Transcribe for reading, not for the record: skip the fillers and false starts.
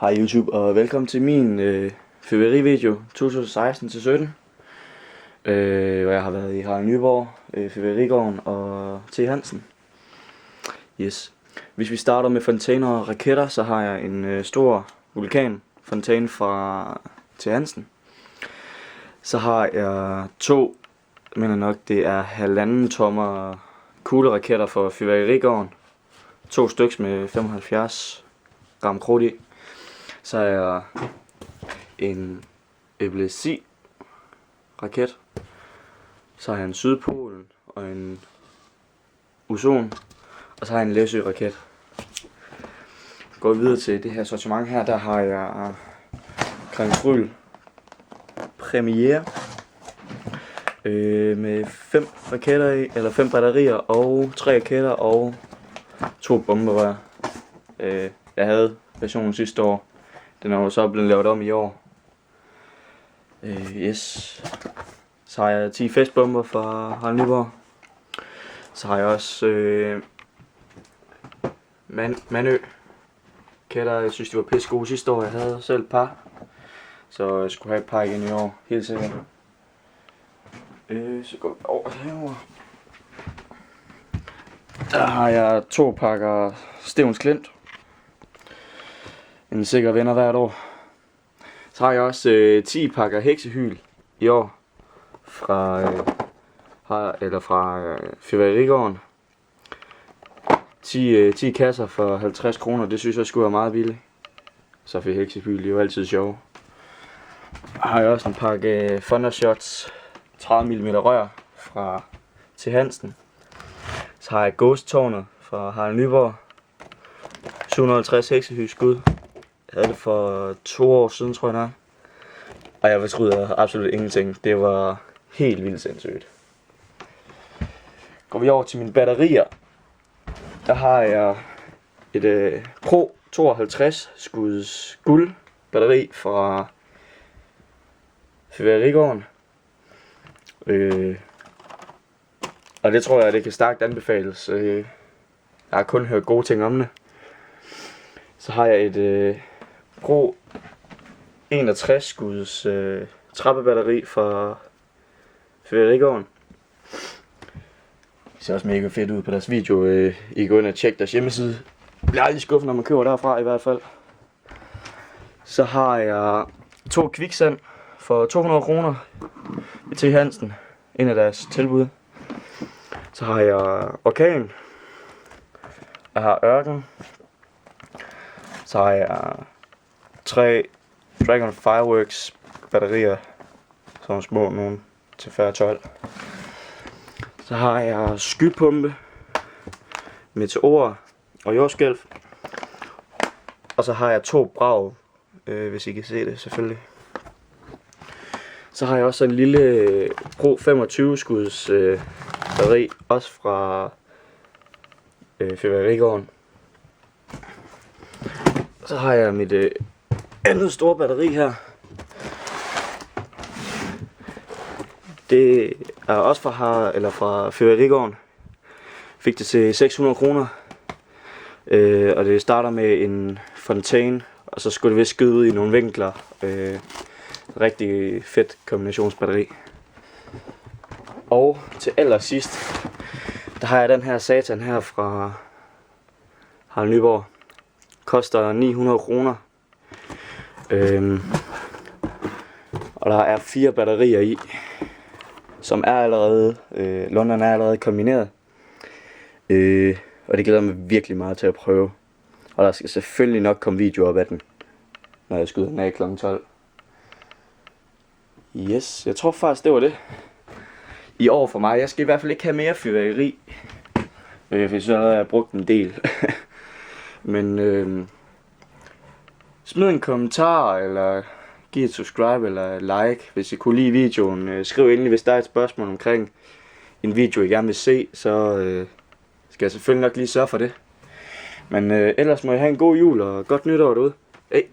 Hej YouTube, og velkommen til min fyrværkerivideo 2016-17, hvor jeg har været i Harald Nyborg, Fyrværkerigården og T. Hansen. Yes. Hvis vi starter med fontæner og raketter, så har jeg en stor vulkanfontæne fra T. Hansen. Så har jeg to, mener nok det er 1,5 tommer kugleraketter fra Fyrværkerigården. 2 styks med 75 gram krudt i. Så har jeg en epilepsi raket. Så har jeg en Sydpolen og en Ozon. Og så har jeg en Læsø raket. Går videre til det her sortiment her. Der har jeg Kranjefryl Premiere med 5 raketter i, eller 5 batterier og 3 raketter og 2 bomberør. Jeg havde versionen sidste år. Den er jo så blevet lavet om i år. Yes. Så har jeg 10 festbomber fra Harald Nyborg. Så har jeg også Mandø kætter. Jeg synes de var pisse gode sidste år. Jeg havde selv et par, så jeg skulle have et par igen i år, helt sikkert. Så går vi over herover. Der har jeg 2 pakker Stevens Klint. En sikker vinder hvert år. Så har jeg også 10 pakker heksehyl i år fra Fyrværkerigården. 10 kasser for 50 kroner, det synes jeg skulle være meget billigt. Så for heksehyl, det er jo altid sjov. Har jeg også en pakke Thundershots 30 mm rør fra T. Hansen. Så har jeg Ghost-tårnet fra Harald Nyborg. 750 heksehylskud. Jeg havde det for 2 år siden, tror jeg nok. Og jeg fortryder absolut ingenting. Det var helt vildt sindssygt. Går vi over til mine batterier. Der har jeg et Pro 52 skuds guld batteri fra Fyrværkerigården. Og det tror jeg, det kan stærkt anbefales. Jeg har kun hørt gode ting om det. Så har jeg et Pro 61 skuds trappebatteri fra Fyrværkerigården. Det ser også mega fedt ud på deres video. I kan gå ind og tjekke deres hjemmeside. Jeg bliver aldrig skuffet, når man køber derfra i hvert fald. Så har jeg 2 kviksand for 200 kroner i T. Hansen. En af deres tilbud. Så har jeg Orkan. Jeg har Ørken. Så har jeg 3 Dragon Fireworks batterier. Sådan små nogen til 40-12. Så har jeg skypumpe, meteorer og jordskælv. Og så har jeg 2 brag, hvis I kan se det selvfølgelig. Så har jeg også en lille Pro 25 skuds batteri, også fra Fyrværkerigården. Så har jeg mit andet store batteri her. Det er også fra Fyrværkerigården. Fik det til 600 kroner. Og det starter med en fontæne, og så skulle det vist skyde ud i nogle vinkler. Rigtig fedt kombinationsbatteri. Og til allersidst, der har jeg den her satan her fra Harald Nyborg. Koster 900 kroner. Og der er 4 batterier i, som er allerede, London er allerede kombineret. Og det glæder mig virkelig meget til at prøve. Og der skal selvfølgelig nok komme videoer op af den, når jeg skyder den af kl. 12. Yes, jeg tror faktisk det var det i år for mig. Jeg skal i hvert fald ikke have mere fyrværkeri. Jeg synes allerede, jeg har brugt en del. Men smid en kommentar, eller giv et subscribe eller et like, hvis I kunne lide videoen. Skriv endelig, hvis der er et spørgsmål omkring en video, I gerne vil se, så skal jeg selvfølgelig nok lige sørge for det. Men ellers må I have en god jul og godt nytår derude. Hej!